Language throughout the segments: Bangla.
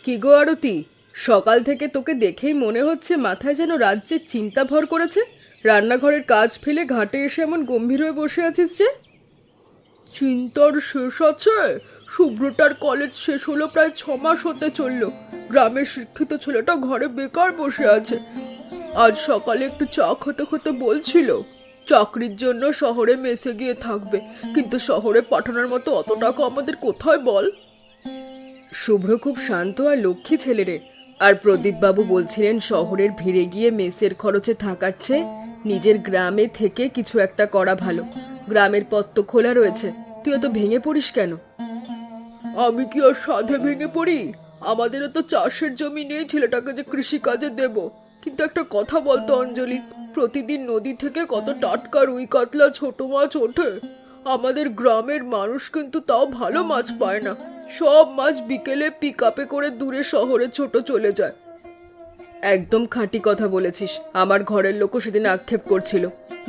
কি গো আরতি, সকাল থেকে তোকে দেখেই মনে হচ্ছে মাথায় যেন রাজ্যের চিন্তা ভর করেছে। রান্নাঘরের কাজ ফেলে ঘাটে এসে এমন গম্ভীর হয়ে বসে আছিস যে? চিন্তার শেষ আছে? শুভ্রটার কলেজ শেষ হলো প্রায় 6 মাস হতে চললো। গ্রামের শিক্ষিত ছেলেটা ঘরে বেকার বসে আছে। আজ সকালে একটু চা খেতে খেতে বলছিল চাকরির জন্য শহরে মেসে গিয়ে থাকবে, কিন্তু শহরে পাঠানোর মতো অত টাকা আমাদের কোথায় বল? শুভ্র খুব শান্ত আর লক্ষ্মী ছেলে রে। আর প্রদীপবাবু বলছিলেন শহরের ভিড়ে গিয়ে মেসের খরচে থাকার চেয়ে নিজের গ্রামে থেকে কিছু একটা করা ভালো। গ্রামের পথ তো খোলা রয়েছে, তুই অত ভেঙে পড়িস কেন? আমি কি আর সাধে ভেঙে পড়ি? আমাদেরও তো চাষের জমি নেই ছেলেটাকে যে কৃষিকাজে দেব। কিন্তু একটা কথা বলতো অঞ্জলি, প্রতিদিন নদী থেকে কত টাটকা রুই কাতলা ছোট মাছ ওঠে। আমাদের গ্রামের মানুষ কিন্তু তাও ভালো মাছ পায় না। সব মাছ বিকেলে পিক আপে করে দূরে শহরে ছোট চলে যায়। একদম খাঁটি কথা বলেছিস। আমার ঘরের লোকও সেদিন আক্ষেপ করছিল,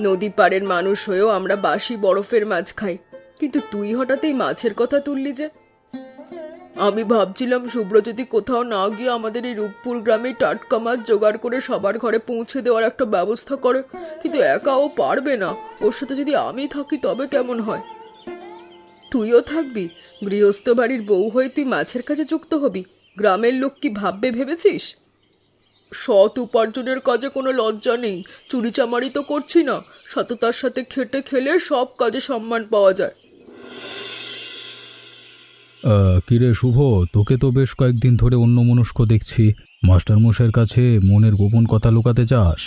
নদী পাড়ের মানুষ হয়েও আমরা বাসি বরফের মাছ খাই। কিন্তু তুই হঠাৎ এই মাছের কথা তুললি যে? আমি ভাবছিলাম শুভ্র যদি কোথাও না গিয়ে আমাদের এই রূপপুর গ্রামে টাটকা মাছ জোগাড় করে সবার ঘরে পৌঁছে দেওয়ার একটা ব্যবস্থা করে, কিন্তু একা ও পারবে না। ওর সাথে যদি আমি থাকি তবে কেমন হয়? তুইও থাকবি? গৃহস্থ বাড়ির বউ হয়ে তুই মাছের কাজে যুক্ত হবি? গ্রামের লোক কি ভাববে ভেবেছিস? সৎ উপার্জনের কাজে কোনো লজ্জা নেই। চুরিচামারি তো করছি না। সততার সাথে খেটে খেলে সব কাজে সম্মান পাওয়া যায়। কিরে শুভ, তোকে তো বেশ কয়েকদিন ধরে অন্যমনস্ক দেখছি। মাস্টারমশাইয়ের কাছে মনের গোপন কথা লুকাতে চাস?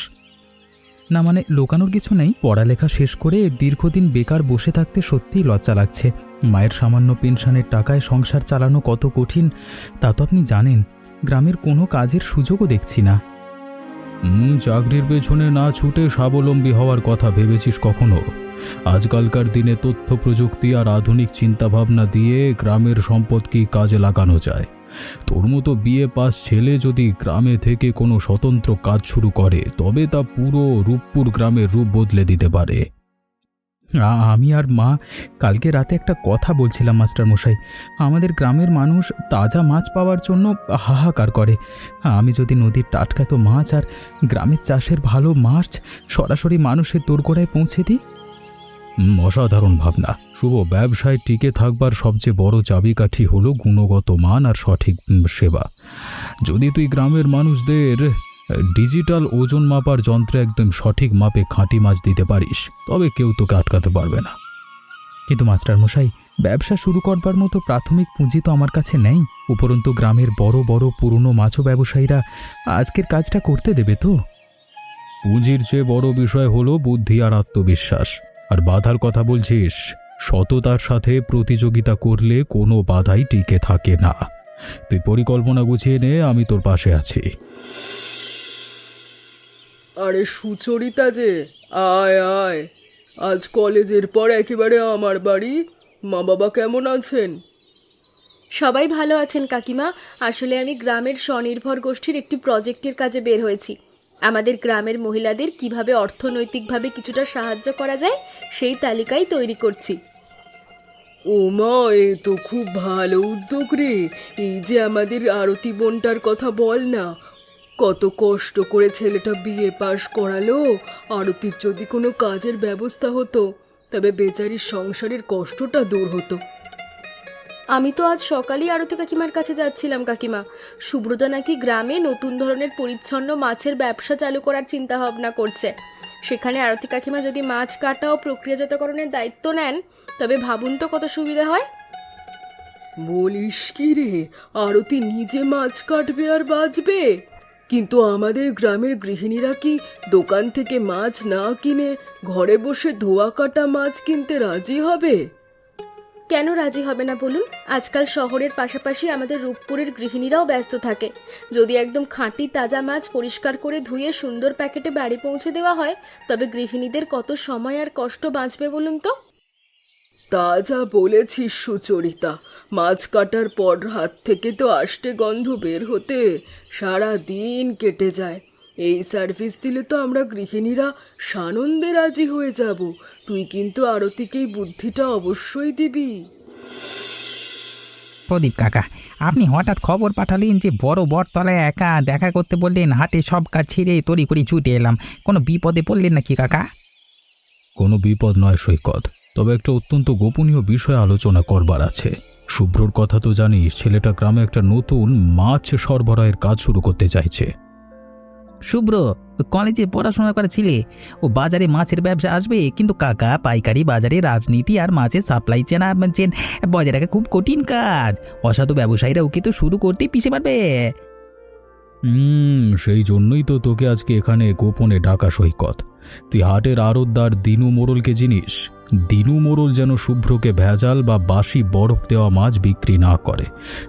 না মানে লুকানোর কিছু নেই, পড়ালেখা শেষ করে দীর্ঘদিন বেকার বসে থাকতে সত্যিই লজ্জা লাগছে। মায়ের সামান্য পেনশনের টাকায় সংসার চালানো কত কঠিন তা তো আপনি জানেন। গ্রামের কোনো কাজের সুযোগও দেখছি না। চাকরির পেছনে না ছুটে স্বাবলম্বী হওয়ার কথা ভেবেছিস কখনো? আজকালকার দিনে তথ্য প্রযুক্তি আর আধুনিক চিন্তাভাবনা দিয়ে গ্রামের সম্পদ কি কাজে লাগানো যায়। তোর মতো বিএ পাস ছেলে যদি গ্রামে থেকে কোনো স্বতন্ত্র কাজ শুরু করে তবে তা পুরো রূপপুর গ্রামের রূপ বদলে দিতে পারে। আমি আর মা কালকে রাতে একটা কথা বলছিলাম মাস্টারমশাই। আমাদের গ্রামের মানুষ তাজা মাছ পাওয়ার জন্য হাহাকার করে। আমি যদি নদীর টাটকা তো মাছ আর গ্রামের চাষের ভালো মাছ সরাসরি মানুষের দোরগোড়ায় পৌঁছে দিই। অসাধারণ ভাবনা শুভ। ব্যবসায় টিকে থাকবার সবচেয়ে বড় চাবিকাঠি হলো গুণগত মান আর সঠিক সেবা। যদি তুই গ্রামের মানুষদের ডিজিটাল ওজন মাপার যন্ত্রে একদম সঠিক মাপে খাঁটি মাছ দিতে পারিস তবে কেউ তোকে আটকাতে পারবে না। কিন্তু মাস্টারমশাই, ব্যবসা শুরু করবার মতো প্রাথমিক পুঁজি তো আমার কাছে নেই। উপরন্তু গ্রামের বড় বড় পুরনো মাছও ব্যবসায়ীরা আজকের কাজটা করতে দেবে তো? পুঁজির চেয়ে বড় বিষয় হলো বুদ্ধি আর আত্মবিশ্বাস। আর বাধার কথা বলছিস, সততার সাথে প্রতিযোগিতা করলে কোনো বাধাই টিকে থাকে না। তুই পরিকল্পনা গুছিয়ে নে, আমি তোর পাশে আছি। আরে সুচরিতা যে, আয় আয়। আজ কলেজের পর একেবারে আমার বাড়ি। মা বাবা কেমন আছেন? সবাই ভালো আছেন কাকিমা। আসলে আমি গ্রামের স্বনির্ভর গোষ্ঠীর একটি প্রজেক্টের কাজে বের হয়েছি। আমাদের গ্রামের মহিলাদের কিভাবে অর্থনৈতিকভাবে কিছুটা সাহায্য করা যায় সেই তালিকাই তৈরি করছি। ও মা, এ তো খুব ভালো উদ্যোগ রে। এই যে আমাদের আরতি বোনটার কথা বল না, কত কষ্ট করে ছেলেটা বিএ পাশ করালো। আরতির যদি কোনো কাজের ব্যবস্থা হতো তবে বেচারির সংসারের কষ্টটা দূর হতো। আমি তো আজ সকালেই আরতি কাকিমার কাছে যাচ্ছিলাম কাকিমা। সুব্রতা নাকি গ্রামে নতুন ধরনের পরিচ্ছন্ন মাছের ব্যবসা চালু করার চিন্তা ভাবনা করছে। সেখানে আরতি কাকিমা যদি মাছ কাটা ও প্রক্রিয়াজাতকরণের দায়িত্ব নেন তবে ভাবুন তো কত সুবিধা হয়। বলিস কি রে, আরতি নিজে মাছ কাটবে আর বাঁচবে? কিন্তু আমাদের গ্রামের গৃহিণীরা কি দোকান থেকে মাছ না কিনে ঘরে বসে ধোয়া কাটা মাছ কিনতে রাজি হবে? কেন রাজি হবে না বলুন? আজকাল শহরের পাশাপাশি আমাদের রূপপুরের গৃহিণীরাও ব্যস্ত থাকে। যদি একদম খাঁটি তাজা মাছ পরিষ্কার করে ধুয়ে সুন্দর প্যাকেটে বাড়ি পৌঁছে দেওয়া হয় তবে গৃহিণীদের কত সময় আর কষ্ট বাঁচবে বলুন তো। তা যা বলেছিস সুচরিতা, মাছ কাটার পর হাত থেকে তো আষ্টে গন্ধ বের হতে সারা দিন কেটে যায়। এই সার্ভিস দিলে তো আমরা গৃহিণীরা সানন্দে রাজি হয়ে যাব। তুই কিন্তু আরতিকে এই বুদ্ধিটা অবশ্যই দিবি। প্রদীপ কাকা, আপনি হঠাৎ খবর পাঠালেন যে বড় বটতলায় একা দেখা করতে বললেন, হাটে সব কাজ ছেড়ে তড়ি করে ছুটে এলাম। কোনো বিপদে পড়লেন নাকি কাকা? কোনো বিপদ নয় সৈকত, তবে একটা অত্যন্ত গোপনীয় বিষয় আলোচনা করবার আছে। শুভ্রর কথা তো জানিস, ছেলেটা গ্রামে একটা নতুন মাছ সরবরাহের কাজ শুরু করতে চাইছে। শুভ্র কলেজে পড়াশোনা করে ছিলে, ও বাজারে মাছের ব্যবসা আসবে, কিন্তু কাকা পাইকারি বাজারে রাজনীতি আর মাছের সাপ্লাই চেন বজায় রাখা খুব কঠিন কাজ। অসাধু ব্যবসায়ীরা ওকে তো শুরু করতেই পিছিয়ে পারবে। সেই জন্যই তো তোকে আজকে এখানে গোপনে ডাকা সৈকত। তুই হাটের আড়তদার দিনু মোড়লকে চিনিস? দিনু মোড়ল যেন শুভ্রকে ভেজাল বা বাসি বরফ দেওয়া মাছ বিক্রি না করে,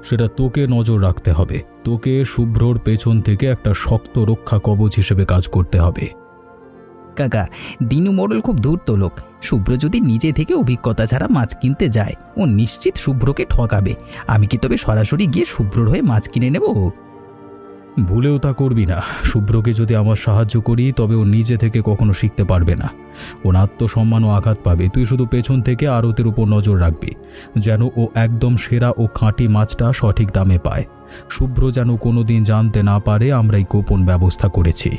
সেটা তোকে নজর রাখতে হবে। তোকে শুভ্রর পেছন থেকে একটা শক্ত রক্ষা কবচ হিসেবে কাজ করতে হবে। কাকা, দিনু মোড়ল খুব ধূর্ত লোক। শুভ্র যদি নিজে থেকে অভিজ্ঞতা ছাড়া মাছ কিনতে যায়, ও নিশ্চিত শুভ্রকে ঠকাবে। আমি কি তবে সরাসরি গিয়ে শুভ্রর হয়ে মাছ কিনে নেব? ভুলেও তা করবি না। শুভ্রকে যদি আমার সাহায্য করি, তবে ও নিজে থেকে কখনো শিখতে পারবে না। ওর আত্মসম্মানও আঘাত পাবে। তুই শুধু পেছন থেকে আড়তের উপর নজর রাখবি, যেন ও একদম সেরা ও খাঁটি মাছটা সঠিক দামে পায়। শুভ্র যেন কোনোদিন জানতে না পারে আমরা এই গোপন ব্যবস্থা করেছি।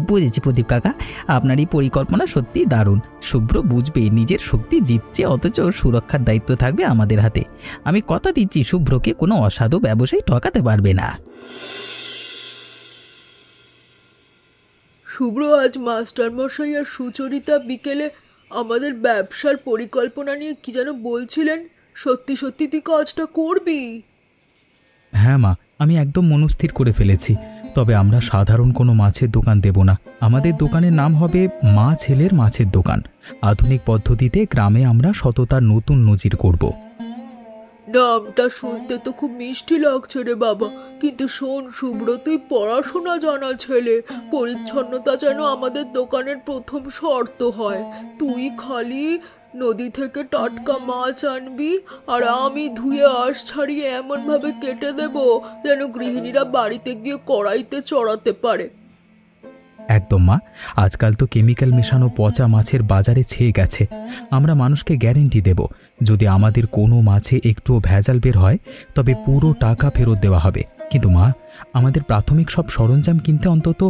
বুঝেছি প্রদীপ কাকা, আপনার এই পরিকল্পনা সত্যিই দারুণ। শুভ্র বুঝবে নিজের শক্তি জিতছে, অথচ সুরক্ষার দায়িত্ব থাকবে আমাদের হাতে। আমি কথা দিচ্ছি, শুভ্রকে কোনো অসাধু ব্যবসায়ী ঠকাতে পারবে না। শুভ্র, আজ মাস্টারমশাই আর সুচরিতা বিকেলে আমাদের ব্যবসার পরিকল্পনা নিয়ে কি যেন বলছিলেন। সত্যি সত্যি তুই কাজটা করবি? হ্যাঁ মা, আমি একদম মনস্থির করে ফেলেছি। তবে আমরা সাধারণ কোনো মাছের দোকান দেব না। আমাদের দোকানের নাম হবে মা ছেলের মাছের দোকান। আধুনিক পদ্ধতিতে গ্রামে আমরা সততার নতুন নজির করব। নামটা শুনতে তো খুব মিষ্টি লাগছে রে বাবা, কিন্তু শোন শুভ্র, তুই পড়াশোনা জানা ছেলে, পরিচ্ছন্নতা যেন আমাদের দোকানের প্রথম শর্ত হয়। তুই খালি নদী থেকে টাটকা মাছ আনবি, আর আমি ধুয়ে আঁশ ছাড়িয়ে এমনভাবে কেটে দেব যেন গৃহিণীরা বাড়িতে গিয়ে কড়াইতে চড়াতে পারে। একদম মা, আজকাল তো কেমিক্যাল মেশানো পচা মাছের বাজারে ছেয়ে গেছে। আমরা মানুষকে গ্যারেন্টি দেব, যদি আমাদের কোনো মাছে একটুও ভেজাল বের হয়, তবে পুরো টাকা ফেরত দেওয়া হবে। কিন্তু মা, আমাদের প্রাথমিক সব সরঞ্জাম কিনতে অন্তত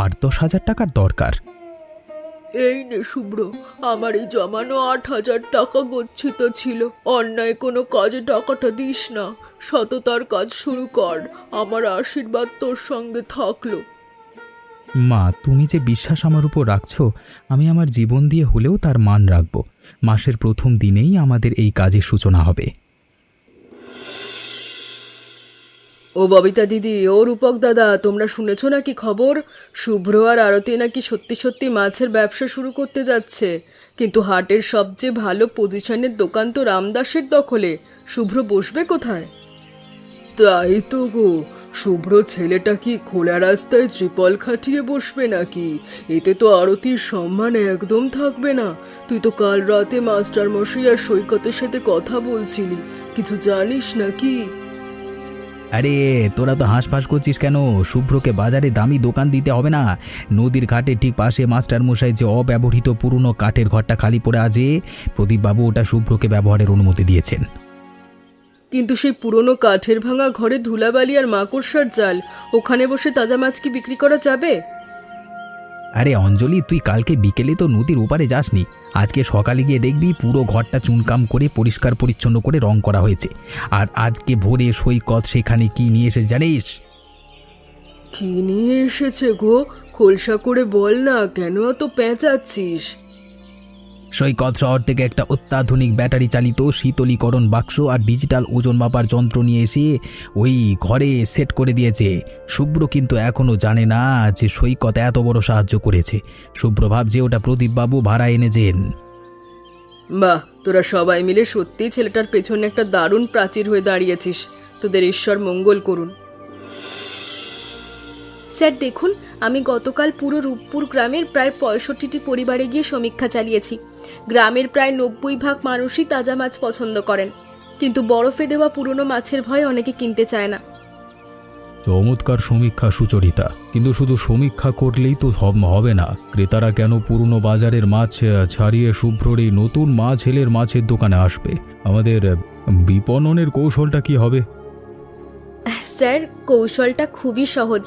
৮-১০ হাজার টাকার দরকার। এই নে শুভ্র, আমার এই জমানো ৮,০০০ টাকা গচ্ছিত ছিল। অন্যায় কোনো কাজে টাকাটা দিস না, সততার কাজ শুরু কর। আমার আশীর্বাদ তোর সঙ্গে থাকলো। মা, তুমি যে বিশ্বাস আমার উপর রাখছো, আমি আমার জীবন দিয়ে হলেও তার মান রাখব। মাসের প্রথম দিনেই আমাদের এই কাজের সূচনা হবে। ও ববিতা দিদি, ও রূপক দাদা, তোমরা শুনেছো নাকি খবর? শুভ্র আর আরতি নাকি সত্যি সত্যি মাছের ব্যবসা শুরু করতে যাচ্ছে। কিন্তু হাটের সবচেয়ে ভালো পজিশনের দোকান তো রামদাসের দখলে। শুভ্র বসবে কোথায়? তাই তো গো, শুভ্র ছেলেটা কি খোলা রাস্তায় ত্রিপল খাটিয়ে বসবে নাকি? এতে তো আরতির সম্মান একদম থাকবে না। তুই তো কাল রাতে মাস্টার মশাই আর সৈকতের সাথে কথা বলছিলি, কিছু জানিস নাকি? আরে তোরা তো হাঁসফাঁস করছিস কেন? শুভ্রকে বাজারে দামি দোকান দিতে হবে না। নদীর ঘাটের ঠিক পাশে মাস্টার মশাই যে অব্যবহৃত পুরনো কাঠের ঘরটা খালি পড়ে আছে, প্রদীপবাবু ওটা শুভ্রকে ব্যবহারের অনুমতি দিয়েছেন। কিন্তু সেই পুরনো কাঠের ভাঙা ঘরে ধুলাবালি আর মাকড়সার জাল, ওখানে বসে তাজা মাছ কি বিক্রি করা যাবে? আরে অঞ্জলি, তুই কালকে বিকেলে তো নদীর ওপারে যাসনি? আজকে সকালে গিয়ে দেখবি পুরো ঘরটা চুনকাম করে পরিষ্কার পরিচ্ছন্ন করে রং করা হয়েছে। আর আজকে ভোরে সৈকত সেখানে কি নিয়ে এসে জানিস? কি নিয়ে এসেছে গো? খোলসা করে বল না, কেন এত পেঁচাচ্ছিস? সৈকত শহর থেকে একটা অত্যাধুনিক ব্যাটারি চালিত শীতলীকরণ বাক্স আর ডিজিটাল ওজন মাপার যন্ত্র নিয়ে এসে ওই ঘরে সেট করে দিয়েছে। শুভ্র কিন্তু এখনো জানে না যে সৈকত এত বড় সাহায্য করেছে। শুভ্র ভাবছে ওটা প্রদীপবাবু ভাড়া এনেছেন। বাহ, তোরা সবাই মিলে সত্যি ছেলেটার পেছনে একটা দারুণ প্রাচীর হয়ে দাঁড়িয়েছিস। তোদের ঈশ্বর মঙ্গল করুন। স্যার দেখুন, আমি গতকাল পুরো রূপপুর গ্রামের প্রায় ৬৫টি পরিবারে গিয়ে সমীক্ষা চালিয়েছি। গ্রামের প্রায় ৯০% মানুষই তাজা মাছ পছন্দ করেন, কিন্তু বরফে দেওয়া পুরনো মাছের ভয়ে অনেকে কিনতে চায় না। চমৎকার সমীক্ষা সুচরিতা, কিন্তু শুধু সমীক্ষা করলেই তো হবে না। ক্রেতারা কেন পুরনো বাজারের মাছ ছাড়িয়ে শুভ্রর এই নতুন মাছ ছেলের মাছের দোকানে আসবে? আমাদের বিপণনের কৌশলটা কি হবে? স্যার, কৌশলটা খুবই সহজ।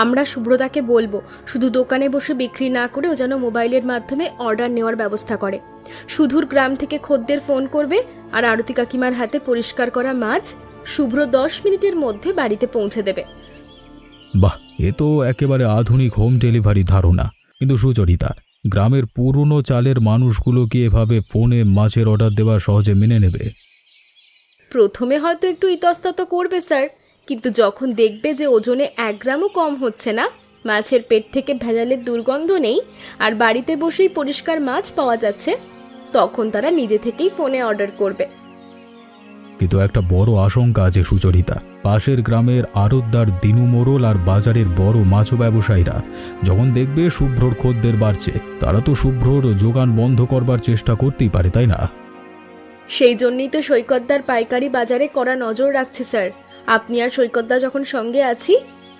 আমরা সুব্রতাকে বলবো শুধু দোকানে বসে বিক্রি না করে ও যেন মোবাইলের মাধ্যমে অর্ডার নেওয়ার ব্যবস্থা করে। সুদূর গ্রাম থেকে খদ্দের ফোন করবে আর আরতি কাকিমার হাতে পরিষ্কার করা মাছ শুভ্র 10 মিনিটের মধ্যে বাড়িতে পৌঁছে দেবে। বাহ, এ তো একেবারে আধুনিক হোম ডেলিভারি ধারণা। কিন্তু সুচরিতা, গ্রামের পুরনো চালের মানুষগুলো কি এভাবে ফোনে মাছের অর্ডার দেওয়া সহজে মেনে নেবে? প্রথমে হয়তো একটু ইতস্তত করবে স্যার, কিন্তু যখন দেখবে যে ওজনে 1 গ্রামও কম হচ্ছে না, মাছের পেট থেকে ভেজালের দুর্গন্ধ নেই আর বাড়িতে বসেই পরিষ্কার মাছ পাওয়া যাচ্ছে, তখন তারা নিজে থেকেই ফোনে অর্ডার করবে। কিন্তু একটা বড় আশঙ্কা আছে সুচরিতা। পাশের গ্রামের আড়তদার দিনু মোড়ল আর বাজারের বড় মাছ ব্যবসায়ীরা যখন দেখবে শুভ্রর খদ্দের বাড়ছে, তারা তো শুভ্রর যোগান বন্ধ করবার চেষ্টা করতেই পারে, তাই না? সেই জন্যই তো সৈকতদার পাইকারি বাজারে কড়া নজর রাখছে স্যার। আপনি আর সৈকতদা যখন সঙ্গে আছি,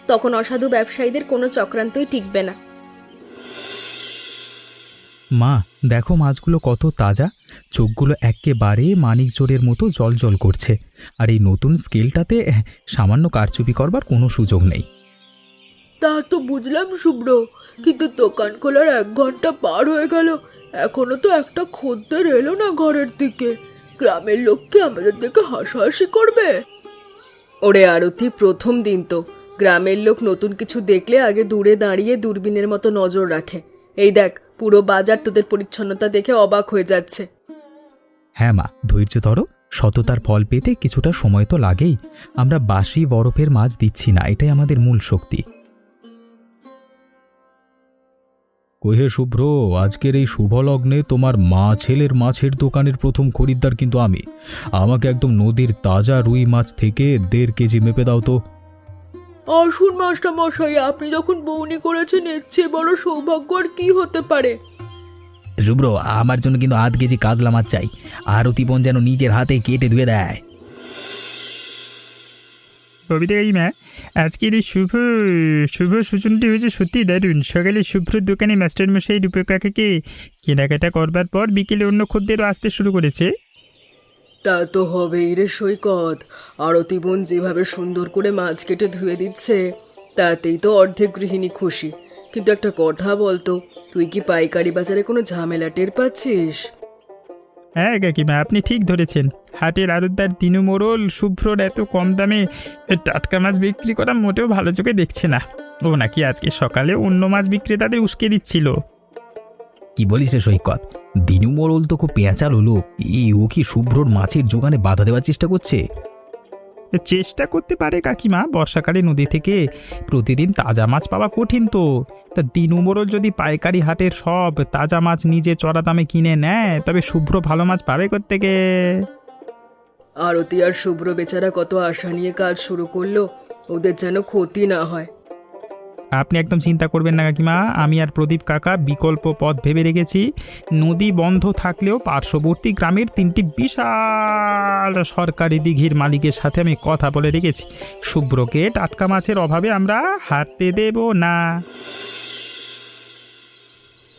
তখন অসাধু ব্যবসায়ীদের কোনো চক্রান্তই টিকবে না। মা, দেখো মাছগুলো কত তাজা, চোখগুলো একেবারে মানিক জোড়ের মতো জল করছে। আর এই নতুন স্কেলটাতে সামান্য কারচুপি করবার কোনো সুযোগ নেই। তা তো বুঝলাম শুভ্র, কিন্তু দোকান খোলার 1 ঘন্টা পার হয়ে গেল, এখনো তো একটা খদ্দের এলো না ঘরের দিকে। গ্রামের লোক কি আমাদের দিকে হাসাহাসি করবে? ওরে আরতি, প্রথম দিন তো, গ্রামের লোক নতুন কিছু দেখলে আগে দূরে দাঁড়িয়ে দূরবীনের মতো নজর রাখে। এই দেখ, পুরো বাজার তোদের পরিচ্ছন্নতা দেখে অবাক হয়ে যাচ্ছে। হ্যাঁ মা, ধৈর্য ধরো। সততার ফল পেতে কিছুটা সময় তো লাগেই। আমরা বাসি বরফের মাছ দিচ্ছি না, এটাই আমাদের মূল শক্তি। কহে শুভ্র, আজকের এই শুভ লগ্নে তোমার মা ছেলের মাছের দোকানের প্রথম খরিদ্দার কিন্তু আমি। আমাকে একদম নদীর তাজা রুই মাছ থেকে 1.5 কেজি মেপে দাও তো। আসুন মাস্টার মশাই, আপনি যখন বউনি করেছেন, এর চেয়ে বড় সৌভাগ্য আর কি হতে পারে? শুভ্র, আমার জন্য কিন্তু 1/2 কেজি কাতলা মাছ চাই। আরতি বোন যেন নিজের হাতে কেটে ধুয়ে দেয়। কবিতা কাকিমা, আজকের এই শুভ সূচনটি হয়েছে সত্যি দারুণ। সকালে শুভ্রর দোকানে মাস্টারমশাই রূপে কাকাকে কেনাকাটা করবার পর বিকেলে অন্য খদ্দেরও আসতে শুরু করেছে। তা তো হবেই রে সৈকত। আরতি বোন যেভাবে সুন্দর করে মাছ কেটে ধুয়ে দিচ্ছে, তাতেই তো অর্ধেক গৃহিণী খুশি। কিন্তু একটা কথা বলতো, তুই কি পাইকারি বাজারে কোনো ঝামেলা টের পাচ্ছিস? হ্যাঁ কাকিমা, আপনি ঠিক ধরেছেন। হাটের আড়তদার দিনু মোড়ল শুভ্রর এত কম দামে টাটকা মাছ বিক্রি করা মোটেও ভালো চোখে দেখছে না। ও নাকি আজকে সকালে অন্য মাছ বিক্রেতাদের উস্কে দিচ্ছিল। কি বলিস রে সৈকত? দিনু মোড়ল তো খুব পেঁচালো লোক। ও কি শুভ্রর মাছের যোগানে বাধা দেওয়ার চেষ্টা করছে? চেষ্টা করতে পারে কাকিমা, বর্ষাকালে নদী থেকে প্রতিদিন তাজা মাছ পাওয়া কঠিন তো। তা দিনু মোড়ল যদি পাইকারি হাটের সব তাজা মাছ নিজে চড়া দামে কিনে নেয়, তবে শুভ্র ভালো মাছ পাবে কোত্থেকে? আরতি আর শুভ্র বেচারা কত আশা নিয়ে কাজ শুরু করলো, ওদের যেন ক্ষতি না হয়। আপনি একদম চিন্তা করবেন না কাকিমা, আমি আর প্রদীপ কাকা বিকল্প পথ ভেবে রেখেছি। নদী বন্ধ থাকলেও পার্শ্ববর্তী গ্রামের 3টি বিশাল সরকারি দিঘির মালিকের সাথে আমি কথা বলে রেখেছি। শুভ্রকে টাটকা মাছের অভাবে আমরা হারতে দেব না।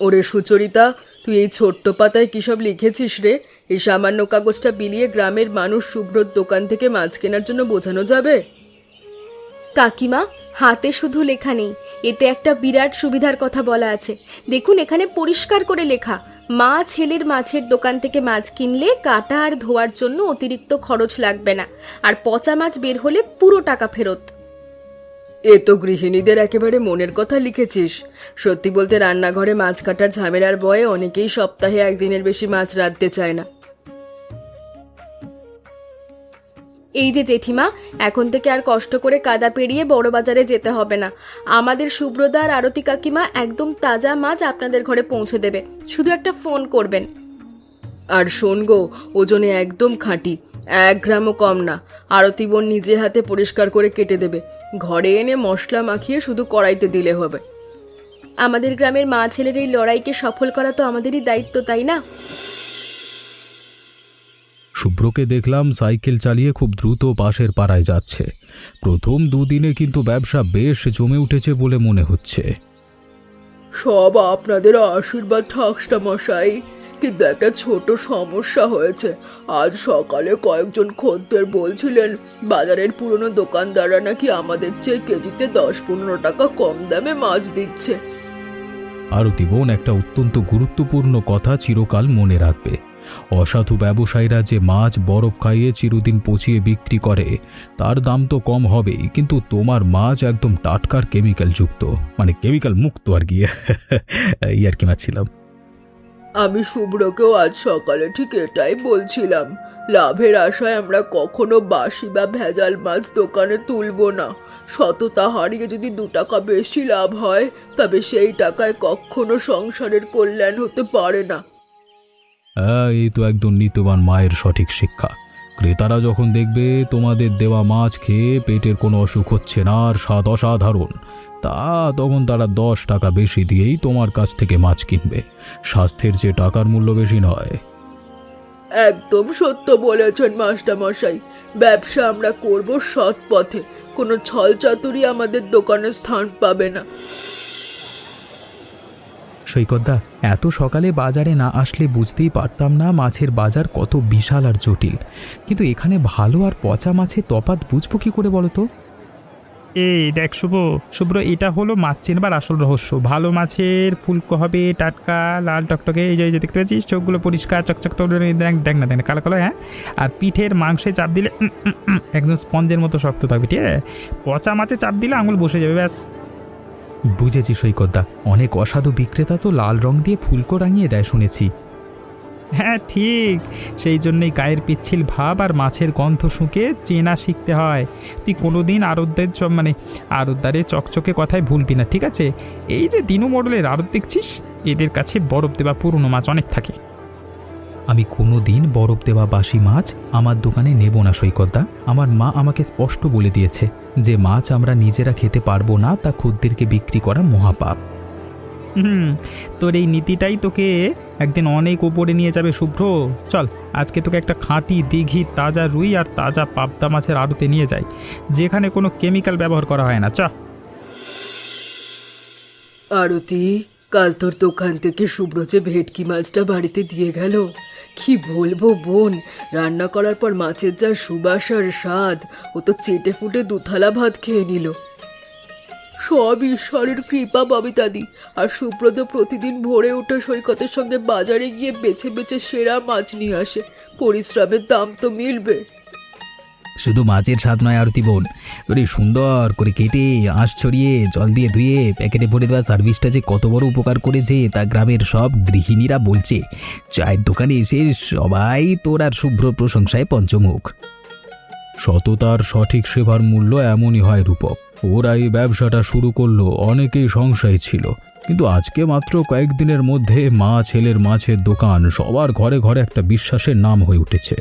ওরে সুচরিতা, তুই এই ছোট্ট পাতায় কী সব লিখেছিস রে? এই সামান্য কাগজটা বিলিয়ে গ্রামের মানুষ শুভ্রর দোকান থেকে মাছ কেনার জন্য বোঝানো যাবে? কাকিমা, হাতে শুধু লেখা নেই, এতে একটা বিরাট সুবিধার কথা বলা আছে। দেখুন, এখানে পরিষ্কার করে লেখা, মা ছেলের মাছের দোকান থেকে মাছ কিনলে কাটা আর ধোয়ার জন্য অতিরিক্ত খরচ লাগবে না, আর পচা মাছ বের হলে পুরো টাকা ফেরত। এ তো গৃহিণীদের একেবারে মনের কথা লিখেছিস। সত্যি বলতে রান্নাঘরে মাছ কাটার ঝামেলার ভয়ে অনেকেই সপ্তাহে 1 দিনের বেশি মাছ রাঁধতে চায় না। এই যে জেঠিমা, এখন থেকে আর কষ্ট করে কাদা পেরিয়ে বড় বাজারে যেতে হবে না। আমাদের সুব্রদা আর আরতি কাকিমা একদম তাজা মাছ আপনাদের ঘরে পৌঁছে দেবে, শুধু একটা ফোন করবেন। আর শোন গো, ওজনে একদম খাঁটি, 1 গ্রামও কম না। আরতি বোন নিজে হাতে পরিষ্কার করে কেটে দেবে, ঘরে এনে মশলা মাখিয়ে শুধু কড়াইতে দিলে হবে। আমাদের গ্রামের মা ছেলের এই লড়াইকে সফল করা তো আমাদেরই দায়িত্ব, তাই না? শুভ্রকে দেখলাম সাইকেল চালিয়ে খুব দ্রুত পাশের পাড়ায় যাচ্ছে। প্রথম দুদিনে কিন্তু ব্যবসা বেশ জমে উঠেছে বলে মনে হচ্ছে। সব আপনাদের আশীর্বাদ ঠাকসটা মশাই, কিন্তু একটা ছোট সমস্যা হয়েছে। আজ সকালে কয়েকজন খদ্দের বলছিলেন বাজারের পুরনো দোকানদাররা নাকি আমাদের চেয়ে কেজিতে 10-15 টাকা কম দামে মাছ দিচ্ছে। আরতি বোন, একটা অত্যন্ত গুরুত্বপূর্ণ কথা চিরকাল মনে রাখবে। অসাধু ব্যবসায়ীরা যে মাছ বরফ খাইয়ে চিরদিন পচিয়ে বিক্রি করে তার দাম তো কম হবেই, কিন্তু তোমার মাছ একদম টাটকার কেমিক্যাল যুক্ত, মানে কেমিক্যাল মুক্ত আর কি। এই আর কি মাছিলাম। আমি শুভ্রকেও আজ সকালে ঠিক এটাই বলছিলাম। লাভের আশায় আমরা কখনো বাসি বা ভেজাল মাছ দোকানে তুলব না। সততা হারিয়ে যদি 2 টাকা বেশি লাভ হয়, তবে সেই টাকায় কখনো সংসারের কল্যাণ হতে পারে না। হ্যাঁ, এই তো একদম নীতিবান মায়ের সঠিক শিক্ষা। ক্রেতারা যখন দেখবে তোমাদের দেওয়া মাছ খেয়ে পেটের কোনো অসুখ হচ্ছে না আর স্বাদ অসাধারণ, তখন তারা 10 টাকা বেশি দিয়েই তোমার কাছ থেকে মাছ কিনবে। স্বাস্থ্যের যে টাকার মূল্য বেশি নয়। একদম সত্য বলেছেন মাস্টারমশাই। ব্যবসা আমরা করব সৎ পথে, কোনো ছলচাতুরি আমাদের দোকানে স্থান পাবে না। সৈকতদা, এত সকালে বাজারে না আসলে বুঝতেই পারতাম না মাছের বাজার কত বিশাল আর জটিল। কিন্তু এখানে ভালো আর পচা মাছের তফাৎ বুঝবো কি করে বলো তো? এই দেখ শুভ্র, এটা হলো মাছ চেনবার আসল রহস্য। ভালো মাছের ফুলকো হবে টাটকা, লাল টকটকে, এই যে দেখতে পাচ্ছিস চোখগুলো পরিষ্কার চকচক, তো দেখ না কালো কালো, হ্যাঁ। আর পিঠের মাংসে চাপ দিলে একদম স্পঞ্জের মতো শক্ত থাকবে, ঠিক আছে। পচা মাছে চাপ দিলে আঙুল বসে যাবে, ব্যাস। বুঝেছি সৈকতদা, অনেক অসাধু বিক্রেতা তো লাল রং দিয়ে ফুলকো রাঙিয়ে দেয় শুনেছি। হ্যাঁ ঠিক, সেই জন্যই গায়ের পিচ্ছিল ভাব আর মাছের গন্ধ শুঁকে চেনা শিখতে হয়। তুই কোনোদিন আড়তদারের চকচকে কথায় ভুলবি না, ঠিক আছে। এই যে দিনু মডেলের আড়ত দেখছিস, এদের কাছে বরফ দেওয়া পুরনো মাছ অনেক থাকে। আমি কোনো দিন বরফ দেওয়া বাসি মাছ আমার দোকানে নেব না সৈকতদা। আমার মা আমাকে স্পষ্ট বলে দিয়েছে যে মাছ আমরা নিজেরা খেতে পারবো না, তা খদ্দেরকে বিক্রি করা মহাপাপ। তোর এই নীতিটাই তোকে একদিন অনেক ওপরে নিয়ে যাবে শুভ্র। চল, আজকে তোকে একটা খাঁটি দিঘি তাজা রুই আর তাজা পাবদা মাছের আড়তে নিয়ে যাই, যেখানে কোনো কেমিক্যাল ব্যবহার করা হয় না। চ। আরতি, কাল তোর দোকান থেকে শুভ্র যে ভেটকি মাছটা বাড়িতে দিয়ে গেল, কি বলবো বোন, রান্না করার পর মাছের যা সুবাস আর স্বাদ, ও তো চেটে ফুটে 2 থালা ভাত খেয়ে নিল। সব ঈশ্বরের কৃপা ববিতাদি। আর সুব্রত প্রতিদিন ভোরে উঠে সৈকতের সঙ্গে বাজারে গিয়ে বেছে বেছে সেরা মাছ নিয়ে আসে। পরিশ্রমের দাম তো মিলবে। শুধু মাছের স্বাদ নয় আরতি বোন, ওরে সুন্দর করে কেটে আঁশ ছড়িয়ে জল দিয়ে ধুয়ে প্যাকেটে ভরে দেওয়া সার্ভিসটা যে কত বড় উপকার করেছে তা গ্রামের সব গৃহিণীরা বলছে। চায়ের দোকানে এসে সবাই তোর আর শুভ্র প্রশংসায় পঞ্চমুখ। সততার সঠিক সেবার মূল্য এমনই হয় রূপক। ওরা এই ব্যবসাটা শুরু করলো, অনেকেই সংশয় ছিল, কিন্তু আজকে মাত্র কয়েকদিনের মধ্যে মা ছেলের মাছের দোকান সবার ঘরে ঘরে একটা বিশ্বাসের নাম হয়ে উঠেছে।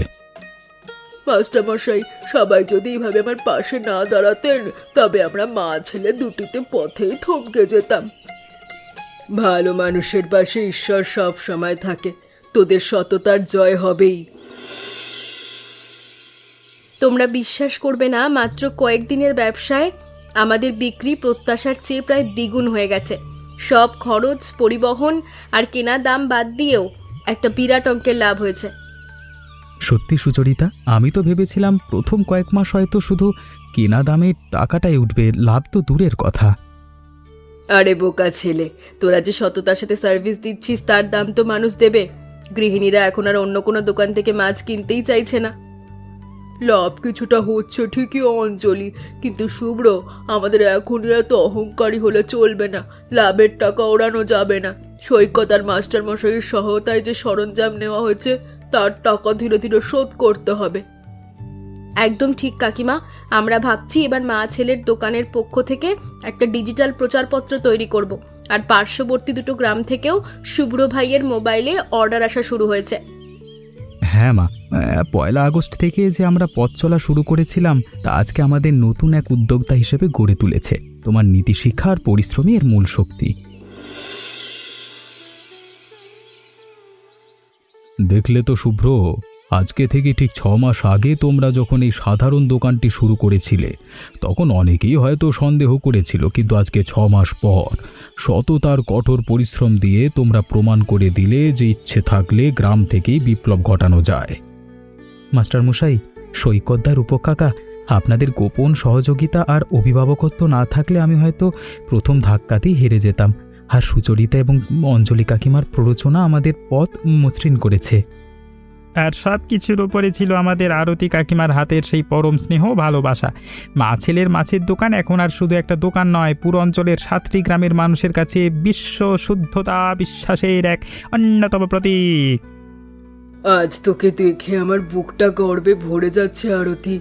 মাস্টারমশাই, সবাই যদি এইভাবে আমার পাশে না দাঁড়াতেন, তবে আমরা মা ছেলে দুটিতে পথেই থমকে যেতাম। ভালো মানুষের পাশে ঈশ্বর সব সময় থাকে। তোদের সততার জয় হবেই। তোমরা বিশ্বাস করবে না, মাত্র কয়েকদিনের ব্যবসায় আমাদের বিক্রি প্রত্যাশার চেয়ে প্রায় দ্বিগুণ হয়ে গেছে। সব খরচ, পরিবহন আর কেনা দাম বাদ দিয়েও একটা বিরাট অঙ্কের লাভ হয়েছে। সত্যি সুচরিতা, আমি তো ভেবেছিলাম প্রথম কয়েক মাস হয়তো শুধু কেনা দামে টাকাটাই উঠবে, লাভ তো দূরের কথা। আরে বোকা ছেলে, তোরা যে সততার সাথে সার্ভিস দিচ্ছিস তার দাম তো মানুষ দেবে। গৃহিণীরা এখন আর অন্য কোনো দোকান থেকে মাছ কিনতেই চাইছে না। লাভ কিছুটা হচ্ছে ঠিকই অঞ্জলি, কিন্তু শুভ্র, আমাদের এখনই এত অহংকারী হলে চলবে না। লাভের টাকা ওড়ানো যাবে না। সৈকত আর মাস্টারমশাইয়ের সহায়তায় যে সরঞ্জাম নেওয়া হয়েছে তার টাকা ধীরে ধীরে শোধ করতে হবে। একদম ঠিক কাকিমা, আমরা ভাবছি এবার মা ছেলের দোকানের পক্ষ থেকে একটা ডিজিটাল প্রচারপত্র তৈরি করব। আর পার্শ্ববর্তী 2 গ্রাম থেকেও শুভ্র ভাইয়ের মোবাইলে অর্ডার আসা শুরু হয়েছে। হ্যাঁ মা, 1 আগস্ট থেকে যে আমরা পথ চলা শুরু করেছিলাম তা আজকে আমাদের নতুন এক উদ্যোক্তা হিসেবে গড়ে তুলেছে। তোমার নীতি শিক্ষা আর পরিশ্রমই এর মূল শক্তি। দেখলে তো শুভ্র, আজকে থেকে ঠিক 6 মাস আগে তোমরা যখন এই সাধারণ দোকানটি শুরু করেছিলে তখন অনেকেই হয়তো সন্দেহ করেছিল, কিন্তু আজকে 6 মাস পর সততার কঠোর পরিশ্রম দিয়ে তোমরা প্রমাণ করে দিলে যে ইচ্ছে থাকলে গ্রাম থেকেই বিপ্লব ঘটানো যায়। মাস্টার মশাই, সৈকতদার উপকাকা, আপনাদের গোপন সহযোগিতা আর অভিভাবকত্ব না থাকলে আমি হয়তো প্রথম ধাক্কাতেই হেরে যেতাম। আর সুচরিতা এবং অঞ্জলি কাকিমার প্ররোচনা আমাদের পথ মসৃণ করেছে। আর সব কিছুর উপরে ছিল আমাদের আরতি কাকিমার হাতের সেই পরম স্নেহ ভালোবাসা। মা ছেলের মাছের দোকান এখন আর শুধু একটা দোকান নয়, পুরো অঞ্চলের 7টি গ্রামের মানুষের কাছে বিশ্ব শুদ্ধতা বিশ্বাসের এক অন্যতম প্রতীক। আজ তোকে দেখে আমার বুকটা গর্বে ভরে যাচ্ছে আরতি।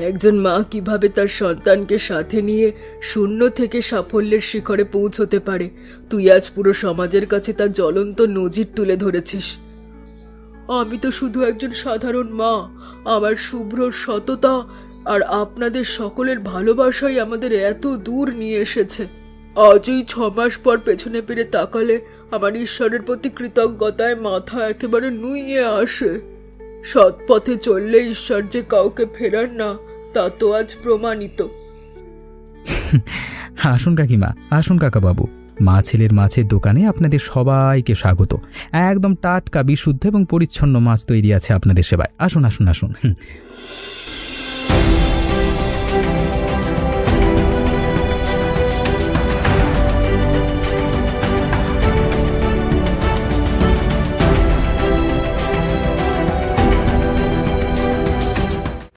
একজন মা কিভাবে তার সন্তানকে সাথে নিয়ে শূন্য থেকে সাফল্যের শিখরে পৌঁছতে পারে, তুই আজ পুরো সমাজের কাছে তার জ্বলন্ত নজির তুলে ধরেছিস। আমি তো শুধু একজন সাধারণ মা, আমার শুভ্রর সততা আর আপনাদের সকলের ভালোবাসাই আমাদের এত দূর নিয়ে এসেছে। আজই 6 মাস পর পেছনে ফিরে তাকালে আমার ঈশ্বরের প্রতি কৃতজ্ঞতায় মাথা একেবারে নুইয়ে আসে। সৎ পথে চললে ঈশ্বর যে কাউকে ফেরার না, তা তো আজ প্রমাণিত। আসুন কাকিমা, আসুন কাকাবাবু, মা ছেলের মাছের দোকানে আপনাদের সবাইকে স্বাগত। একদম টাটকা, বিশুদ্ধ এবং পরিচ্ছন্ন মাছ তৈরি আছে আপনাদের সেবায়। আসুন আসুন আসুন।